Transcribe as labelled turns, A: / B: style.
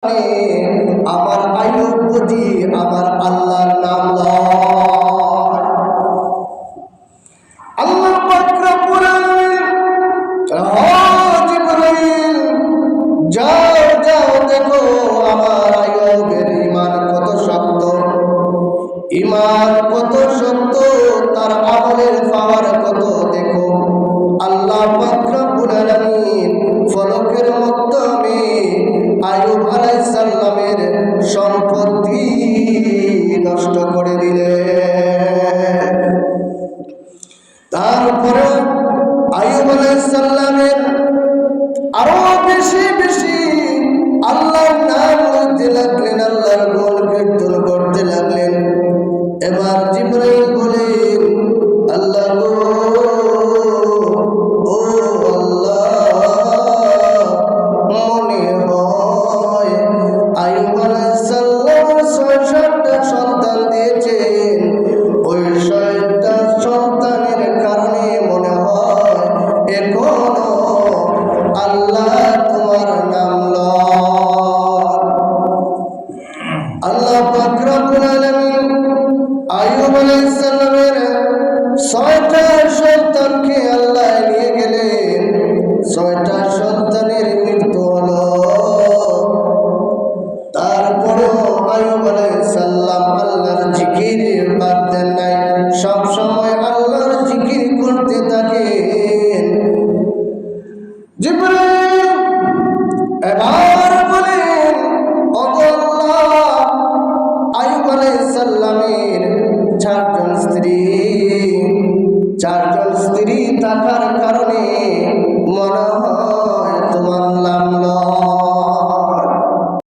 A: আমার আয়ুব বুঝি আমার আল্লাহর নাম লয়। আল্লাহ পাক রব্বুল আলামিন জিবরাইল যাও যাও দেখো আমার আয়ুবের ঈমান কত শক্ত, ঈমান কত শক্ত, তার আমলের পাওয়ার কত দেখো। আল্লাহ পাক রব্বুল আলামিন ফলকের মাধ্যমে আয়ুব আলাইহিস সালামের সম্পত্তি নষ্ট করে দিলেন। তারপরে আয়ুব আলাইহিস সালামের আরো বেশি বেশি আল্লাহর নাম লইতে লাগলেন, আল্লাহর গুণ কীর্তন করতে লাগলেন। এবার জিবরাইল বলেন, আল্লাহ গো, ও আল্লাহ, মনে হয় আয়ুব